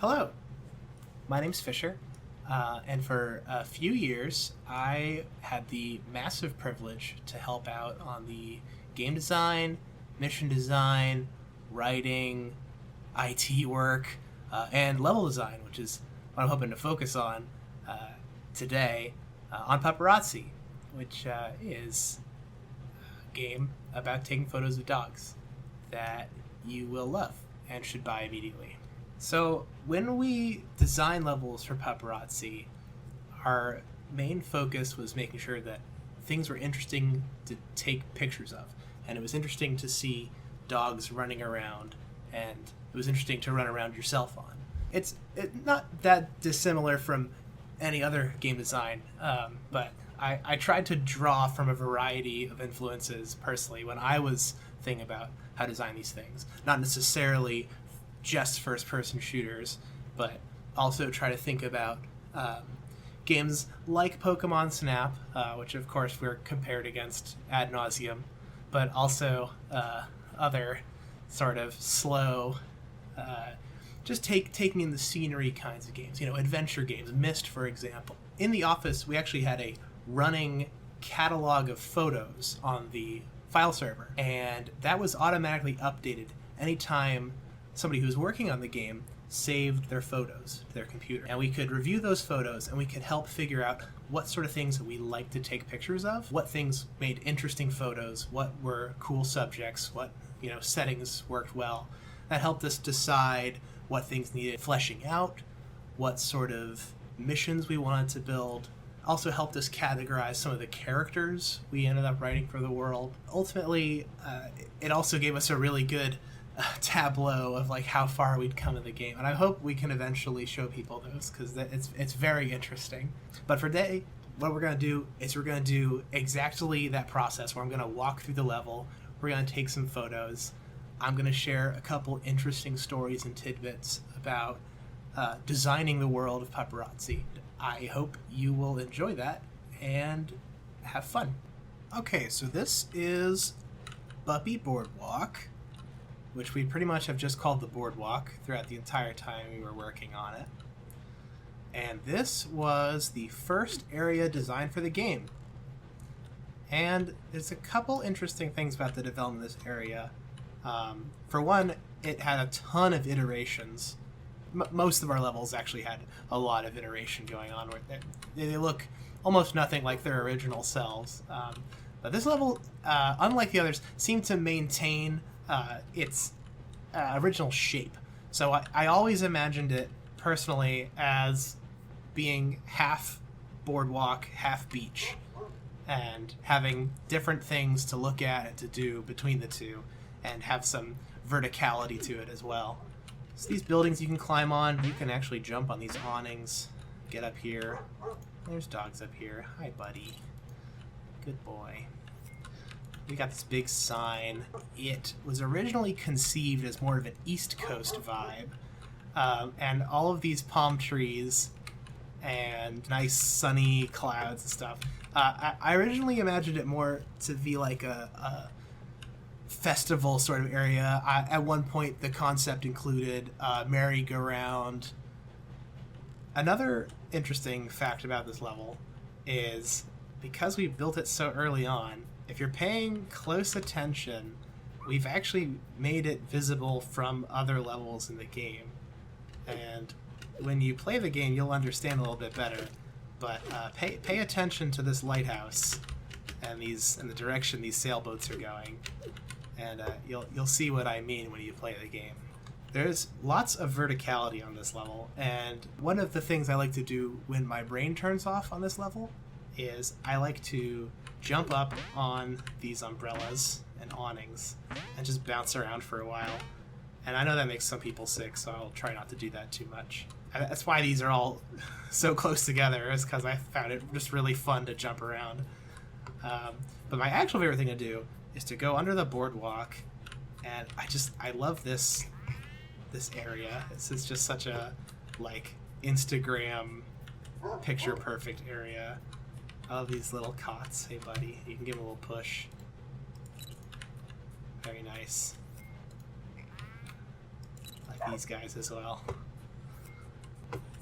Hello, my name's Fisher, and for a few years I had the massive privilege to help out on the game design, mission design, writing, IT work, and level design, which is what I'm hoping to focus on today on Paparazzi, which is a game about taking photos of dogs that you will love and should buy immediately. So when we design levels for Paparazzi, our main focus was making sure that things were interesting to take pictures of. And it was interesting to see dogs running around, and it was interesting to run around yourself on. It's not that dissimilar from any other game design, but I tried to draw from a variety of influences personally when I was thinking about how to design these things. Not necessarily just first-person shooters, but also try to think about games like Pokemon Snap, which of course we're compared against ad nauseum, but also other sort of slow, just taking in the scenery kinds of games, adventure games. Myst, for example. In the office, we actually had a running catalog of photos on the file server, and that was automatically updated anytime somebody who was working on the game saved their photos to their computer. And we could review those photos, and we could help figure out what sort of things that we like to take pictures of, what things made interesting photos, what were cool subjects, what settings worked well. That helped us decide what things needed fleshing out, what sort of missions we wanted to build. Also helped us categorize some of the characters we ended up writing for the world. Ultimately, it also gave us a really good tableau of how far we'd come in the game, and I hope we can eventually show people those, because it's very interesting. But for today, what we're going to do is we're going to do exactly that process, where I'm going to walk through the level, we're going to take some photos, I'm going to share a couple interesting stories and tidbits about designing the world of Paparazzi. I hope you will enjoy that and have fun. Okay, so this is Bubbe Boardwalk, which we pretty much have just called the Boardwalk throughout the entire time we were working on it. And this was the first area designed for the game. And there's a couple interesting things about the development of this area. For one, it had a ton of iterations. Most of our levels actually had a lot of iteration going on, where they look almost nothing like their original selves. But this level, unlike the others, seemed to maintain its original shape. So I always imagined it personally as being half boardwalk, half beach, and having different things to look at and to do between the two, and have some verticality to it as well. So these buildings you can climb on, you can actually jump on these awnings, get up here. There's dogs up here. Hi, buddy. Good boy. We got this big sign. It was originally conceived as more of an East Coast vibe, and all of these palm trees and nice sunny clouds and stuff. I originally imagined it more to be like a festival sort of area. At one point, the concept included a merry-go-round. Another interesting fact about this level is, because we built it so early on, if you're paying close attention, we've actually made it visible from other levels in the game. And when you play the game, you'll understand a little bit better. But pay attention to this lighthouse and the direction these sailboats are going, and you'll see what I mean when you play the game. There's lots of verticality on this level, and one of the things I like to do when my brain turns off on this level is I like to jump up on these umbrellas and awnings and just bounce around for a while. And I know that makes some people sick, so I'll try not to do that too much. That's why these are all so close together, is because I found it just really fun to jump around. But my actual favorite thing to do is to go under the boardwalk, and I love this area. This is just such a Instagram picture perfect area. I love these little cots. Hey buddy, you can give him a little push. Very nice. Like these guys as well.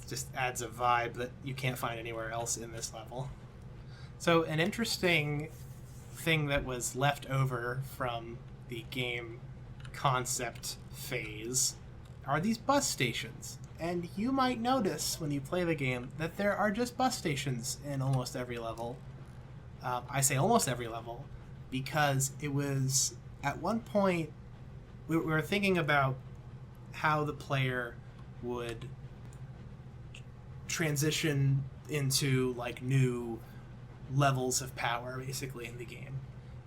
just adds a vibe that you can't find anywhere else in this level. So an interesting thing that was left over from the game concept phase are these bus stations. And you might notice when you play the game that there are just bus stations in almost every level. I say almost every level because it was at one point we were thinking about how the player would transition into like new levels of power basically in the game.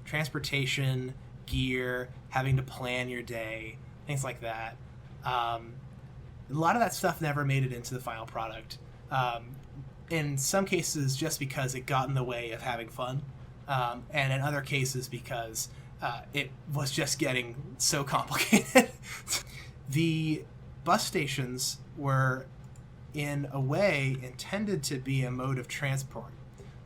Transportation, gear, having to plan your day, things like that. A lot of that stuff never made it into the final product. In some cases just because it got in the way of having fun, and in other cases because it was just getting so complicated. The bus stations were in a way intended to be a mode of transport.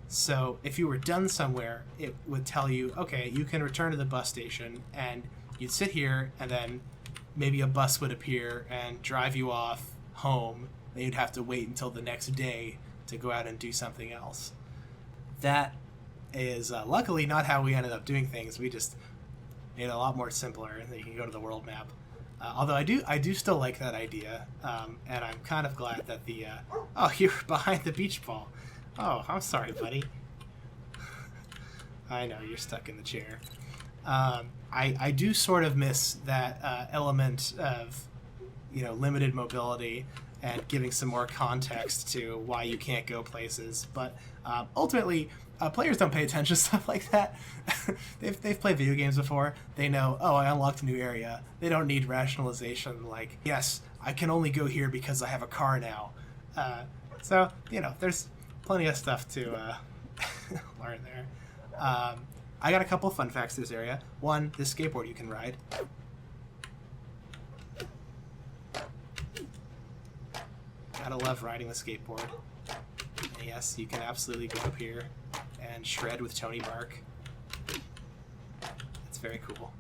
So if you were done somewhere, it would tell you, okay, you can return to the bus station, and you'd sit here, and then maybe a bus would appear and drive you off home, and you'd have to wait until the next day to go out and do something else. That is luckily not how we ended up doing things. We just made it a lot more simpler, and then you can go to the world map. Although I do still like that idea, and I'm kind of glad that the oh, you're behind the beach ball. Oh, I'm sorry, buddy. I know you're stuck in the chair. I do sort of miss that element of, you know, limited mobility and giving some more context to why you can't go places. But ultimately, players don't pay attention to stuff like that. They've played video games before. They know, oh, I unlocked a new area. They don't need rationalization like, yes, I can only go here because I have a car now. So, you know, there's plenty of stuff to learn there. I got a couple of fun facts in this area. One, this skateboard you can ride. Gotta love riding the skateboard. And yes, you can absolutely go up here and shred with Tony Bark. It's very cool.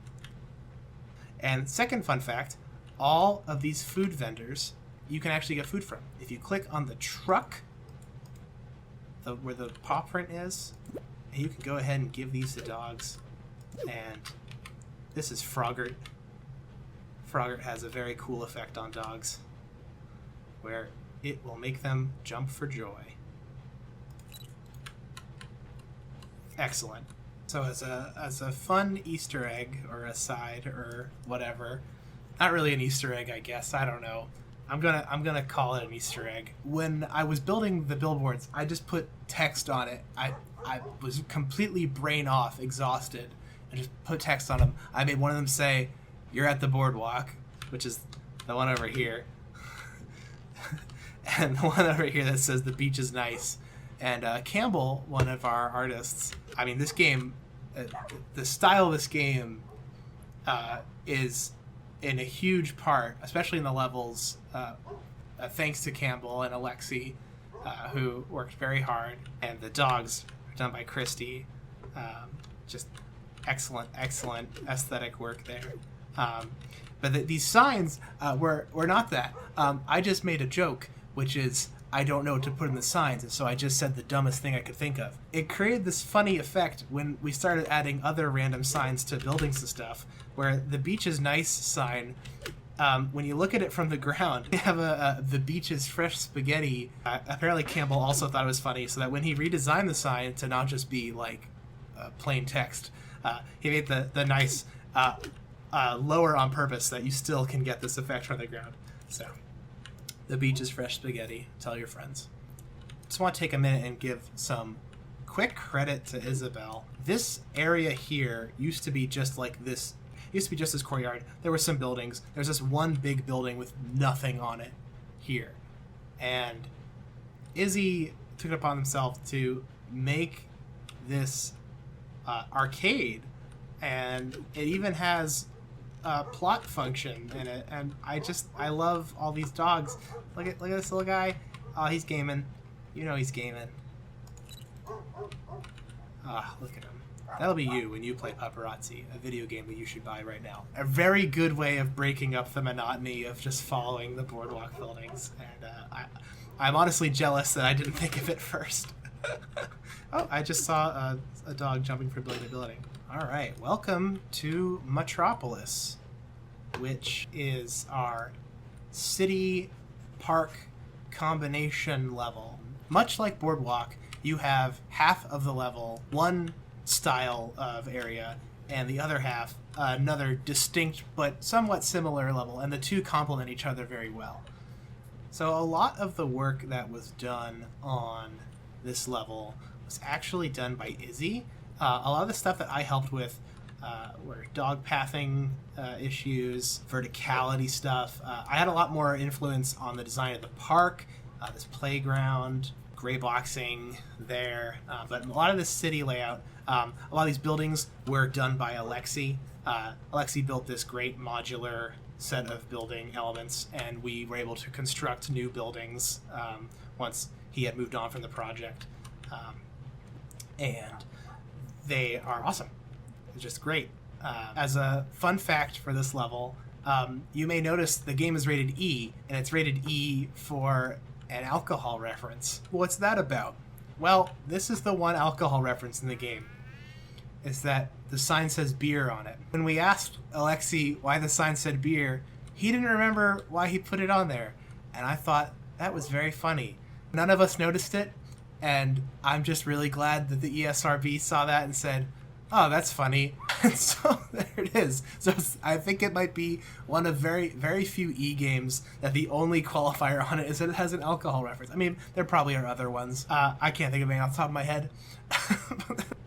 And second fun fact, all of these food vendors you can actually get food from. If you click on the truck, where the paw print is, and you can go ahead and give these to dogs. And this is Froggart. Froggart has a very cool effect on dogs where it will make them jump for joy. Excellent. So as a fun Easter egg or a side or whatever, not really an Easter egg, I guess. I don't know. I'm gonna call it an Easter egg. When I was building the billboards, I just put text on it. I was completely brain off, exhausted, and just put text on them. I made one of them say, "You're at the Boardwalk," which is the one over here, and the one over here that says "The beach is nice." And Campbell, one of our artists, I mean, this game, the style of this game is in a huge part, especially in the levels, thanks to Campbell and Alexi, who worked very hard, and the dogs are done by Christy. Just excellent aesthetic work there. But these signs were not that. I just made a joke, which is, I don't know what to put in the signs, and so I just said the dumbest thing I could think of. It created this funny effect when we started adding other random signs to buildings and stuff, where the beach is nice sign, when you look at it from the ground, they have the beach is fresh spaghetti. Apparently Campbell also thought it was funny, so that when he redesigned the sign to not just be like plain text, he made the nice lower on purpose, that you still can get this effect from the ground. So, the beach is fresh spaghetti. Tell your friends. Just want to take a minute and give some quick credit to Isabel. This area here used to be just like this. Used to be just this courtyard. There were some buildings. There's this one big building with nothing on it here. And Izzy took it upon himself to make this arcade, and it even has a plot function in it, and I love all these dogs. Look at this little guy. Oh, he's gaming. You know he's gaming. Ah, look at him. That'll be you when you play Paparazzi, a video game that you should buy right now. A very good way of breaking up the monotony of just following the Boardwalk buildings. And I'm honestly jealous that I didn't think of it first. Oh, I just saw a dog jumping from building to building. All right, welcome to Metropolis, which is our city park combination level. Much like Boardwalk, you have half of the level one style of area and the other half another distinct but somewhat similar level, and the two complement each other very well. So a lot of the work that was done on this level was actually done by Izzy. A lot of the stuff that I helped with were dog pathing issues, verticality stuff. I had a lot more influence on the design of the park, this playground, gray boxing there, but a lot of the city layout, a lot of these buildings were done by Alexi. Alexi built this great modular set of building elements, and we were able to construct new buildings once he had moved on from the project. And they are awesome. It's just great. As a fun fact for this level, you may notice the game is rated E, and it's rated E for an alcohol reference. What's that about? Well, this is the one alcohol reference in the game. Is that the sign says beer on it. When we asked Alexi why the sign said beer, he didn't remember why he put it on there. And I thought that was very funny. None of us noticed it, and I'm just really glad that the ESRB saw that and said, oh, that's funny. And so there it is. So I think it might be one of very, very few E-games that the only qualifier on it is that it has an alcohol reference. I mean, there probably are other ones. I can't think of any off the top of my head.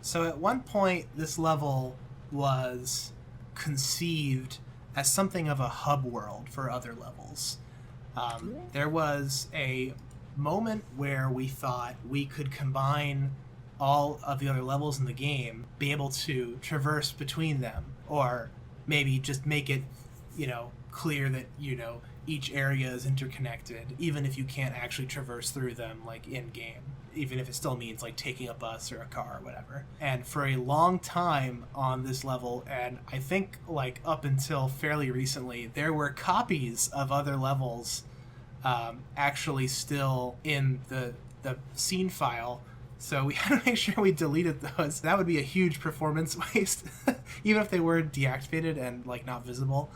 So at one point, this level was conceived as something of a hub world for other levels. There was a moment where we thought we could combine all of the other levels in the game, be able to traverse between them, or maybe just make it, clear that, each area is interconnected, even if you can't actually traverse through them, like, in-game. Even if it still means, like, taking a bus or a car or whatever. And for a long time on this level, and I think, like, up until fairly recently, there were copies of other levels actually still in the scene file. So we had to make sure we deleted those. That would be a huge performance waste. Even if they were deactivated and like not visible,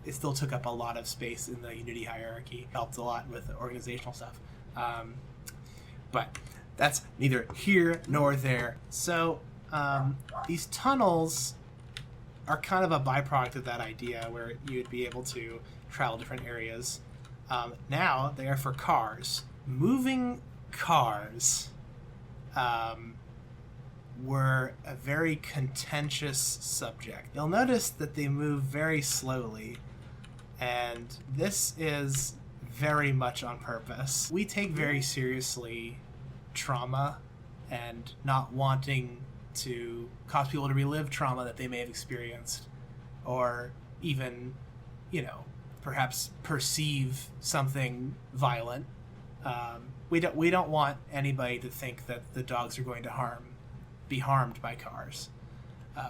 it still took up a lot of space in the Unity hierarchy. Helped a lot with the organizational stuff. But that's neither here nor there. So these tunnels are kind of a byproduct of that idea where you'd be able to travel different areas. Now they are for cars. Moving cars were a very contentious subject. You'll notice that they move very slowly, and this is very much on purpose. We take very seriously trauma and not wanting to cause people to relive trauma that they may have experienced, or even, perhaps perceive something violent. We don't want anybody to think that the dogs are going to be harmed by cars,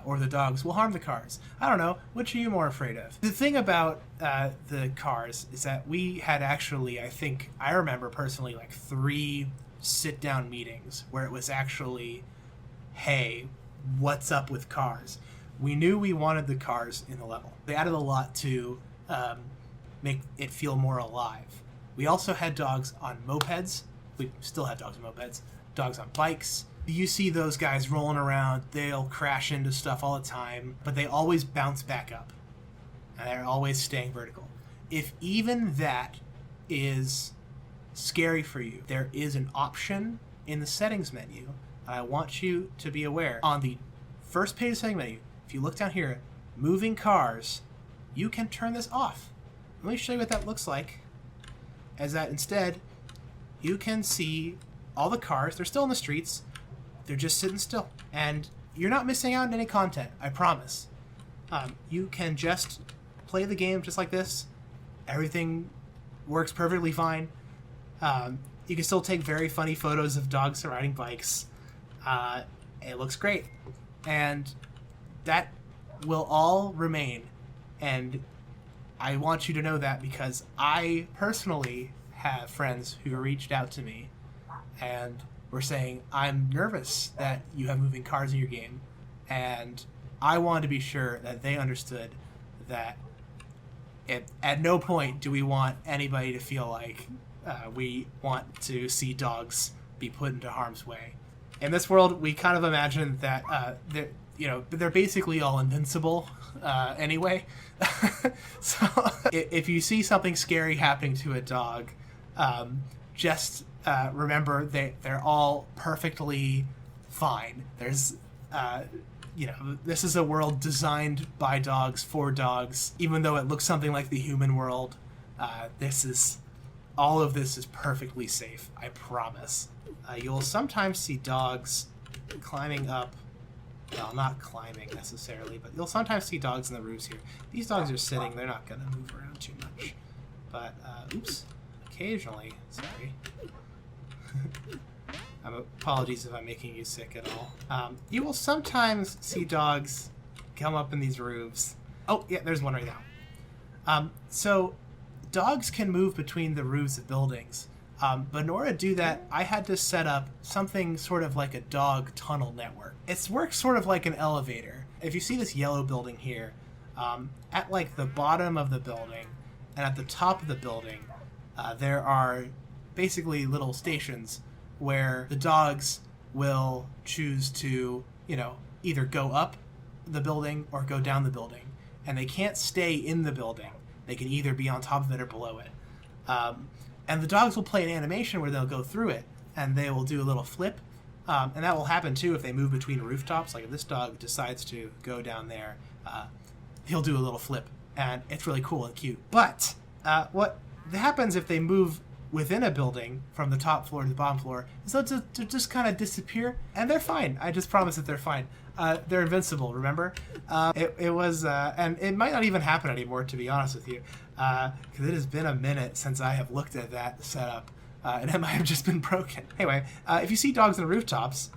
or the dogs will harm the cars. I don't know. Which are you more afraid of? The thing about the cars is that we had actually, I remember personally, like 3 sit-down meetings where it was actually, hey, what's up with cars? We knew we wanted the cars in the level. They added a lot to make it feel more alive. We also had dogs on mopeds. We still have dogs on mopeds. Dogs on bikes. You see those guys rolling around. They'll crash into stuff all the time, but they always bounce back up. And they're always staying vertical. If even that is scary for you, there is an option in the settings menu. And I want you to be aware. On the first page of the settings menu, if you look down here, moving cars, you can turn this off. Let me show you what that looks like. As that instead, you can see all the cars. They're still in the streets. They're just sitting still. And you're not missing out on any content, I promise. You can just play the game just like this. Everything works perfectly fine. You can still take very funny photos of dogs riding bikes. It looks great. And that will all remain. And I want you to know that because I personally have friends who reached out to me and were saying, I'm nervous that you have moving cars in your game. And I wanted to be sure that they understood that at no point do we want anybody to feel like we want to see dogs be put into harm's way. In this world, we kind of imagine that they're basically all invincible anyway. So if you see something scary happening to a dog, just remember they're all perfectly fine. There's this is a world designed by dogs for dogs. Even though it looks something like the human world, all of this is perfectly safe. I promise. You'll sometimes see dogs climbing up. Well, not climbing necessarily, but you'll sometimes see dogs in the roofs here. These dogs are sitting. They're not going to move around too much. But, oops. Occasionally. Sorry. Apologies if I'm making you sick at all. You will sometimes see dogs come up in these roofs. Oh, yeah, there's one right now. So, dogs can move between the roofs of buildings. But in order to do that, I had to set up something sort of like a dog tunnel network. It works sort of like an elevator. If you see this yellow building here, at like the bottom of the building and at the top of the building, there are basically little stations where the dogs will choose to, either go up the building or go down the building. And they can't stay in the building. They can either be on top of it or below it. And the dogs will play an animation where they'll go through it, and they will do a little flip. And that will happen, too, if they move between rooftops. Like, if this dog decides to go down there, he'll do a little flip. And it's really cool and cute. But what happens if they move within a building from the top floor to the bottom floor is they'll just kind of disappear, and they're fine. I just promise that they're fine. They're invincible, remember? It was, and it might not even happen anymore, to be honest with you, because it has been a minute since I have looked at that setup, and it might have just been broken. Anyway, if you see dogs on the rooftops,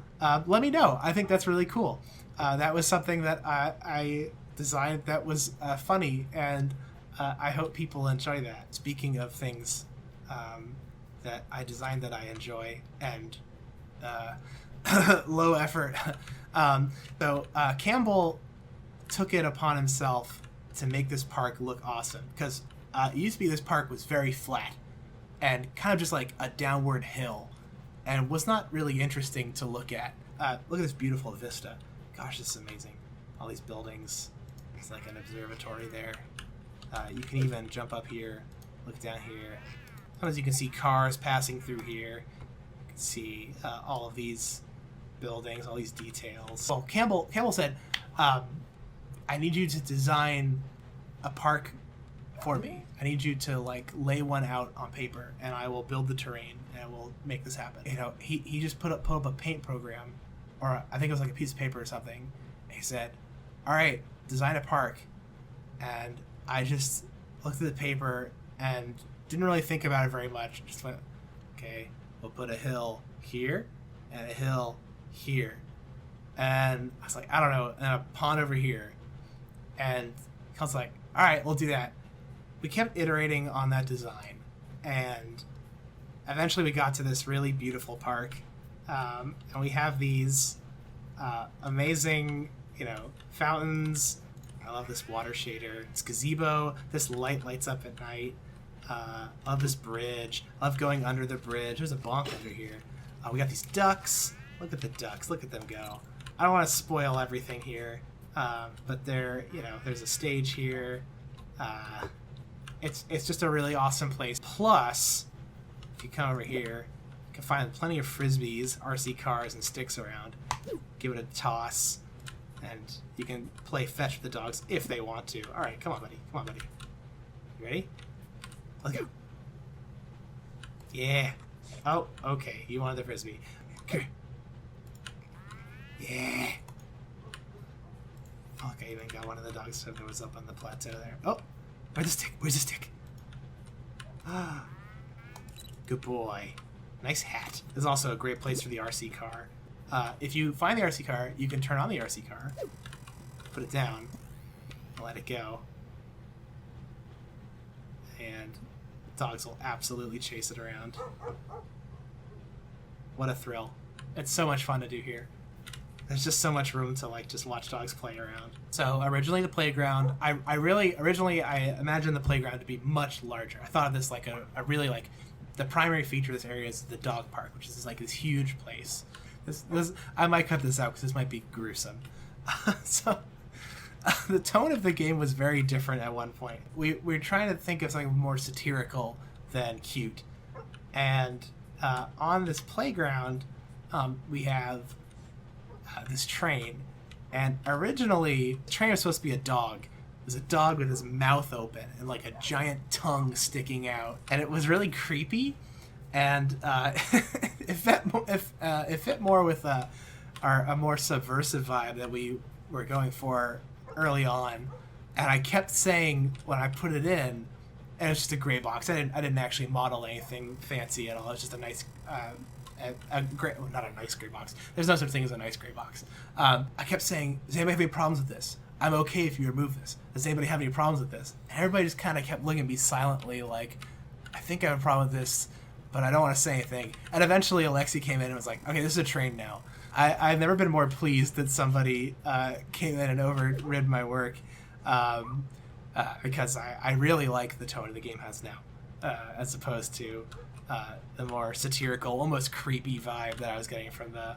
let me know. I think that's really cool. That was something that I designed that was funny, and I hope people enjoy that. Speaking of things that I designed that I enjoy and low effort. So Campbell took it upon himself to make this park look awesome because it used to be this park was very flat and kind of just like a downward hill and was not really interesting to look at. Look at this beautiful vista. Gosh, this is amazing. All these buildings. It's like an observatory there. You can even jump up here, look down here. Sometimes you can see cars passing through here. You can see all of these buildings, all these details. Well, Campbell said, I need you to design a park for me. I need you to lay one out on paper, and I will build the terrain, and we'll make this happen. He just put up a paint program, or I think it was like a piece of paper or something. And he said, all right, design a park. And I just looked at the paper and didn't really think about it very much. Just went, okay, we'll put a hill here and a hill here. And I was like, I don't know, and a pond over here. And I was like, all right, we'll do that. We kept iterating on that design, and eventually we got to this really beautiful park. And we have these amazing, fountains. I love this water shader. This gazebo. This light lights up at night. Love this bridge. Love going under the bridge. There's a bonk under here. We got these ducks. Look at the ducks. Look at them go. I don't want to spoil everything here, but there's a stage here. It's just a really awesome place. Plus, if you come over here, you can find plenty of frisbees, RC cars, and sticks around. Give it a toss, and you can play fetch with the dogs if they want to. All right, come on, buddy. Come on, buddy. You ready? Let's go. Yeah. Oh, okay. You wanted the frisbee. Okay. Yeah. Fuck, I even got one of the dogs that was up on the plateau there. Oh, where's the stick? Where's the stick? Ah, good boy. Nice hat. This is also a great place for the RC car. If you find the RC car, you can turn on the RC car, put it down, and let it go. And dogs will absolutely chase it around. What a thrill. It's so much fun to do here. There's just so much room to like just watch dogs play around. So originally the playground, I imagined the playground to be much larger. I thought of this like a really like, the primary feature of this area is the dog park, which is like this huge place. This I might cut this out because this might be gruesome. So the tone of the game was very different at one point. We're trying to think of something more satirical than cute. And on this playground, we have this train. And originally, the train was supposed to be a dog. It was a dog with his mouth open and like a giant tongue sticking out. And it was really creepy. And it fit more with a more subversive vibe that we were going for early on. And I kept saying when I put it in, and it's just a gray box. I didn't actually model anything fancy at all. It was just a nice, gray, well, not a nice gray box. There's no such thing as a nice gray box. I kept saying, does anybody have any problems with this? I'm okay if you remove this. Does anybody have any problems with this? And everybody just kind of kept looking at me silently like, I think I have a problem with this, but I don't want to say anything. And eventually Alexi came in and was like, okay, this is a train now. I've never been more pleased that somebody came in and overrid my work, because I really like the tone the game has now, as opposed to the more satirical, almost creepy vibe that I was getting from the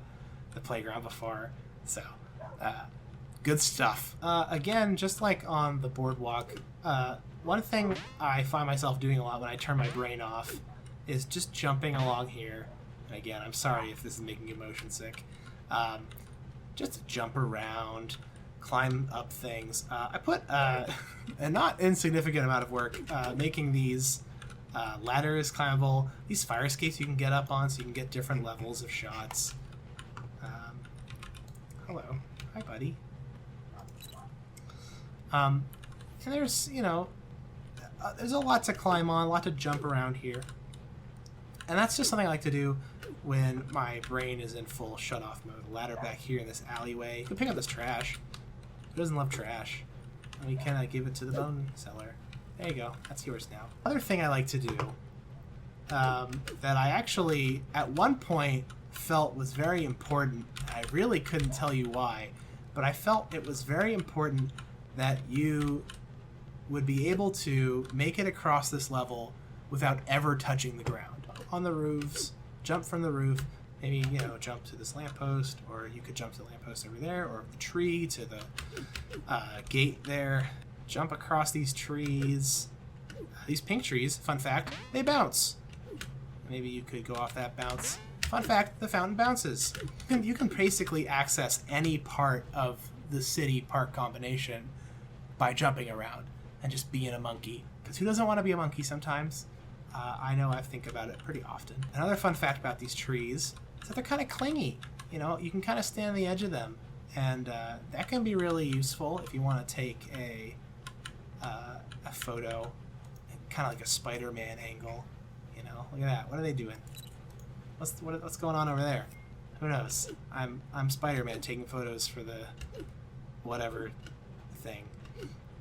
playground before. So, good stuff. Again, just like on the Boardwalk, one thing I find myself doing a lot when I turn my brain off is just jumping along here. And again, I'm sorry if this is making you motion sick. Just jump around, climb up things. I put a not insignificant amount of work making these ladders climbable, these fire escapes you can get up on so you can get different levels of shots. Hello. Hi, buddy. And there's, there's a lot to climb on, a lot to jump around here. And that's just something I like to do when my brain is in full shut-off mode. A ladder back here in this alleyway. You can pick up this trash. Who doesn't love trash? And we can give it to the bone seller. There you go. That's yours now. Other thing I like to do that I actually, at one point, felt was very important. I really couldn't tell you why, but I felt it was very important that you would be able to make it across this level without ever touching the ground. On the roofs, jump from the roof, maybe, jump to this lamppost, or you could jump to the lamppost over there, or the tree to the gate there. Jump across these trees. These pink trees, fun fact, they bounce. Maybe you could go off that bounce. Fun fact, the fountain bounces. You can basically access any part of the city park combination by jumping around and just being a monkey. Because who doesn't want to be a monkey sometimes? I know I think about it pretty often. Another fun fact about these trees is that they're kind of clingy. You can kind of stand on the edge of them. And that can be really useful if you want to take a photo, kind of like a Spider-Man angle. Look at that. What are they doing? What's going on over there? Who knows? I'm Spider-Man taking photos for the whatever thing.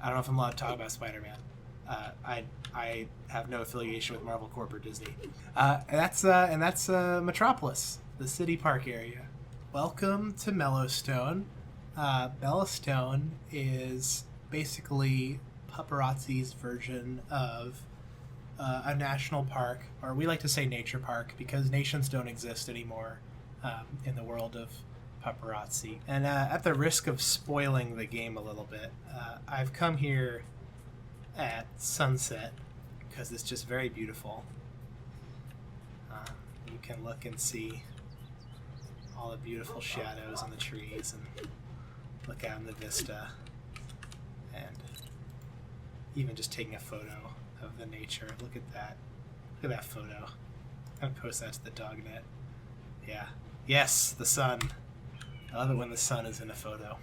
I don't know if I'm allowed to talk about Spider-Man. I have no affiliation with Marvel Corp or Disney. And that's Metropolis, the city park area. Welcome to Mellowstone. Mellowstone is basically Paparazzi's version of a national park, or we like to say nature park because nations don't exist anymore in the world of Paparazzi. And at the risk of spoiling the game a little bit, I've come here at sunset because it's just very beautiful. You can look and see all the beautiful shadows in the trees and look out in the vista, and even just taking a photo of the nature. Look at that. Look at that photo. I'm gonna post that to the dog net. Yeah. Yes, the sun. I love it when the sun is in a photo.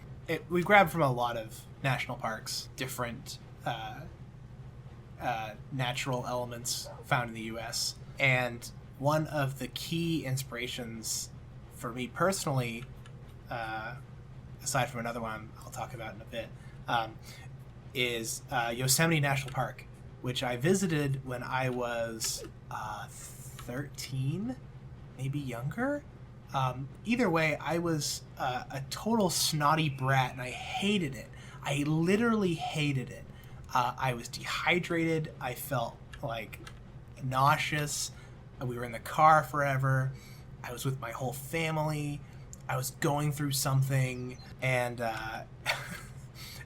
We grabbed from a lot of national parks, different natural elements found in the U.S. And one of the key inspirations for me personally, aside from another one I'll talk about in a bit, is Yosemite National Park, which I visited when I was 13, maybe younger. Either way, I was a total snotty brat, and I hated it. I literally hated it. I was dehydrated. I felt like nauseous. We were in the car forever. I was with my whole family. I was going through something, and I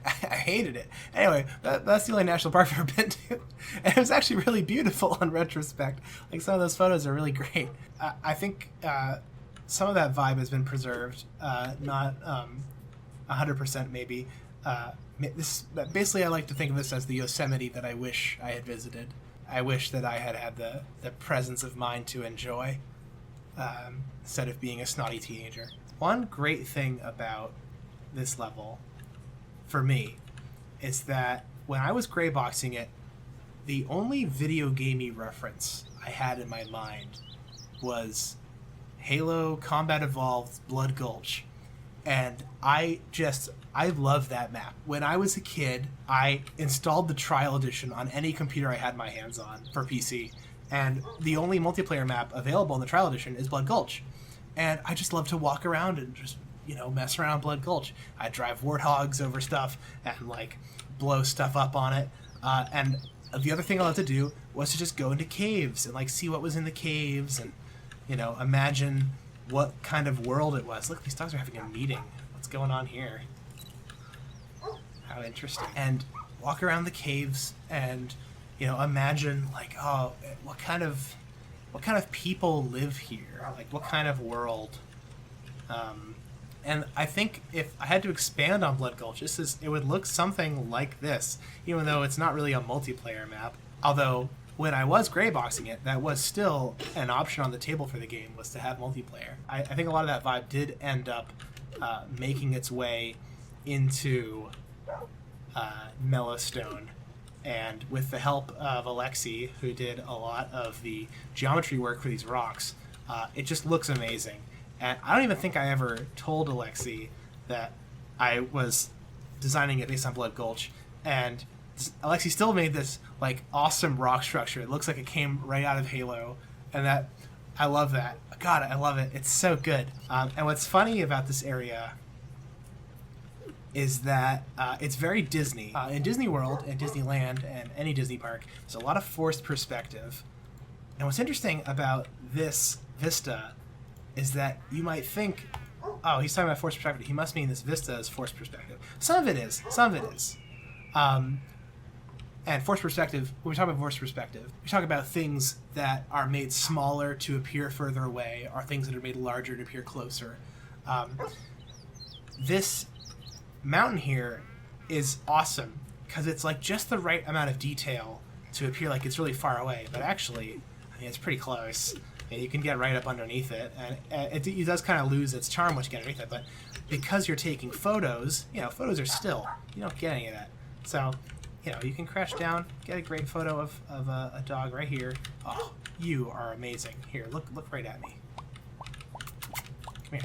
hated it. Anyway, that's the only national park I've ever been to. And it was actually really beautiful in retrospect. Like, some of those photos are really great. I think some of that vibe has been preserved, not 100% maybe. Basically, I like to think of this as the Yosemite that I wish I had visited. I wish that I had had the presence of mind to enjoy, instead of being a snotty teenager. One great thing about this level, for me, is that when I was gray boxing it, the only video gamey reference I had in my mind was Halo Combat Evolved Blood Gulch. And I love that map. When I was a kid, I installed the trial edition on any computer I had my hands on for PC. And the only multiplayer map available in the trial edition is Blood Gulch. And I just love to walk around and just, mess around Blood Gulch. I'd drive warthogs over stuff and, blow stuff up on it. And the other thing I loved to do was to just go into caves and, see what was in the caves and, imagine what kind of world it was. Look, these dogs are having a meeting. What's going on here? How interesting. And walk around the caves and, imagine, what kind of people live here? What kind of world? And I think if I had to expand on Blood Gulch, it would look something like this, even though it's not really a multiplayer map. Although, when I was gray boxing it, that was still an option on the table for the game, was to have multiplayer. I think a lot of that vibe did end up making its way into Mellowstone. And with the help of Alexi, who did a lot of the geometry work for these rocks, it just looks amazing. And I don't even think I ever told Alexi that I was designing it based on Blood Gulch. And Alexi still made this awesome rock structure. It looks like it came right out of Halo, and I love that. God, I love it. It's so good. And what's funny about this area is that it's very Disney. In Disney World and Disneyland and any Disney park, there's a lot of forced perspective. And what's interesting about this vista is that you might think, oh, he's talking about forced perspective. He must mean this vista is forced perspective. Some of it is. And forced perspective, when we talk about forced perspective, we talk about things that are made smaller to appear further away, or things that are made larger to appear closer. This mountain here is awesome because it's just the right amount of detail to appear like it's really far away, but actually, it's pretty close. And you can get right up underneath it, and it does kind of lose its charm once you get underneath it, but because you're taking photos, photos are still. You don't get any of that. So, you can crash down, get a great photo of a dog right here. Oh, you are amazing. Here, look right at me. Come here.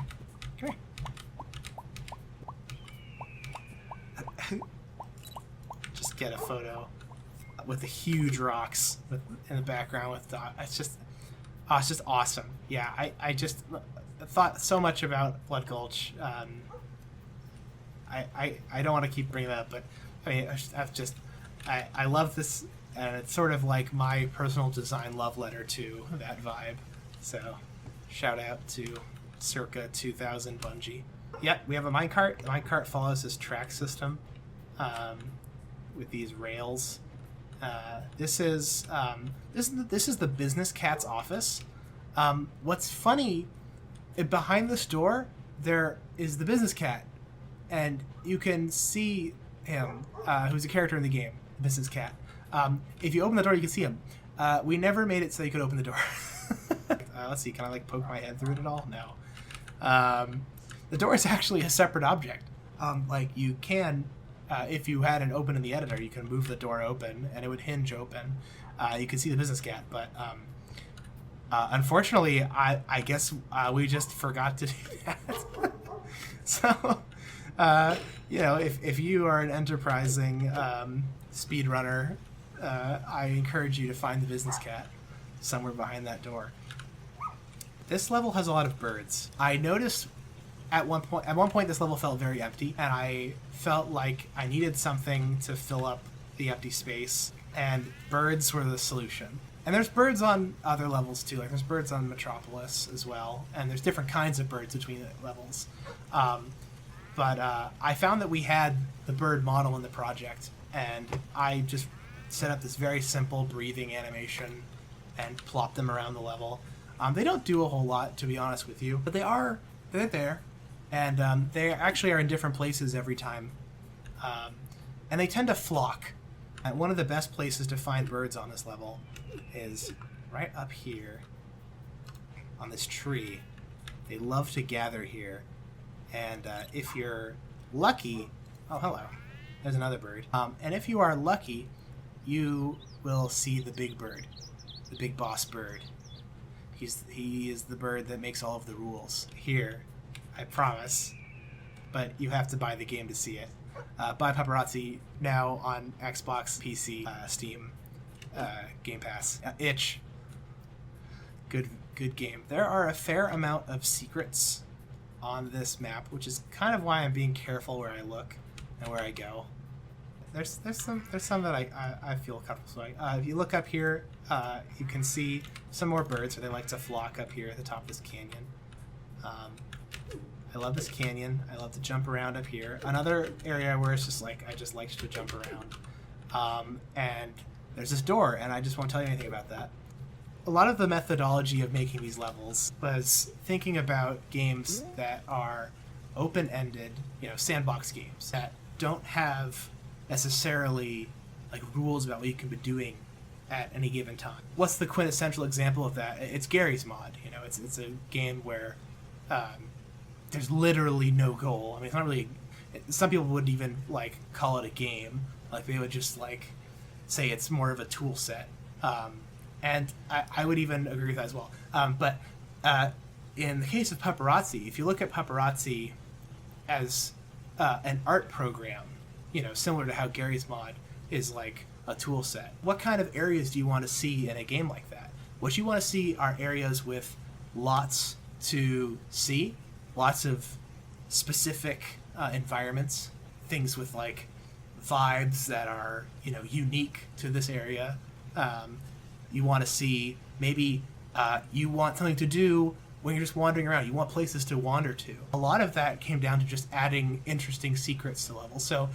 Just get a photo with the huge rocks in the background with dog. It's just awesome. Yeah, I just thought so much about Blood Gulch. I don't want to keep bringing that up, but I love this, and it's sort of like my personal design love letter to that vibe. So, shout out to circa 2000 Bungie. Yep, we have a minecart. The minecart follows this track system with these rails. This is the business cat's office. What's funny, behind this door there is the business cat, and you can see him, who's a character in the game, business cat. If you open the door, you can see him. We never made it so you could open the door. Let's see, can I poke my head through it at all? No. The door is actually a separate object. You can, if you had an open in the editor, you can move the door open and it would hinge open. You can see the business cat, but Unfortunately, I guess we just forgot to do that. So, if you are an enterprising speedrunner, I encourage you to find the business cat somewhere behind that door. This level has a lot of birds. I noticed at one point this level felt very empty, and I felt like I needed something to fill up the empty space, and birds were the solution. And there's birds on other levels too, like there's birds on Metropolis as well, and there's different kinds of birds between the levels. But I found that we had the bird model in the project, and I just set up this very simple breathing animation and plop them around the level. They don't do a whole lot, to be honest with you, but they're there, and they actually are in different places every time, and they tend to flock. And one of the best places to find birds on this level is right up here on this tree. They love to gather here, and if you're lucky, oh hello, there's another bird. And if you are lucky, you will see the big bird, the big boss bird. He is the bird that makes all of the rules here, I promise. But you have to buy the game to see it. Buy Paparazzi now on Xbox, PC, Steam, Game Pass, itch. Good game. There are a fair amount of secrets on this map, which is kind of why I'm being careful where I look and where I go. There's some that I feel comfortable with. If you look up here, you can see some more birds, so they like to flock up here at the top of this canyon. I love this canyon. I love to jump around up here. Another area where it's just like I just like to jump around. And there's this door, and I just won't tell you anything about that. A lot of the methodology of making these levels was thinking about games that are open-ended, sandbox games that don't have necessarily like rules about what you can be doing at any given time. What's the quintessential example of that? It's Gary's Mod. It's a game where there's literally no goal. I mean, it's not really. Some people would even like call it a game. Like they would just like say it's more of a tool set. And I would even agree with that as well. But in the case of Pupperazzi, if you look at Pupperazzi as an art program, similar to how Gary's Mod is like a tool set, what kind of areas do you want to see in a game like that? What you want to see are areas with lots to see, lots of specific environments, things with like vibes that are unique to this area. You want to see maybe you want something to do when you're just wandering around. You want places to wander to. A lot of that came down to just adding interesting secrets to levels. So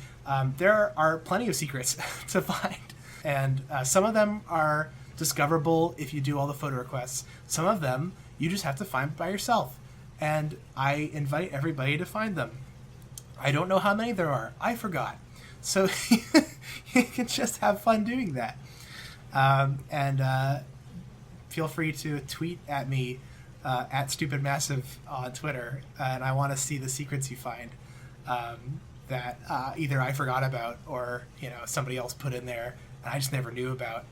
there are plenty of secrets to find, and some of them are discoverable if you do all the photo requests. Some of them you just have to find by yourself, and I invite everybody to find them. I don't know how many there are. I forgot. So you can just have fun doing that. And feel free to tweet at me at StupidMassive on Twitter, and I want to see the secrets you find that either I forgot about or somebody else put in there and I just never knew about.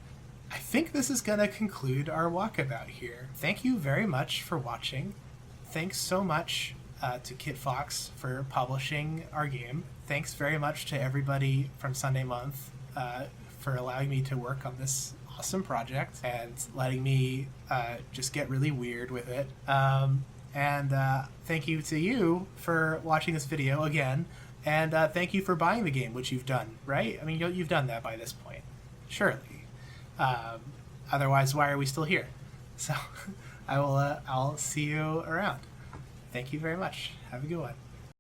I think this is going to conclude our walkabout here. Thank you very much for watching. Thanks so much to Kit Fox for publishing our game. Thanks very much to everybody from Sunday Month for allowing me to work on this awesome project and letting me just get really weird with it. And thank you to you for watching this video again. And thank you for buying the game, which you've done, right? I mean, you've done that by this point, surely. Otherwise, why are we still here? So I'll see you around. Thank you very much. Have a good one.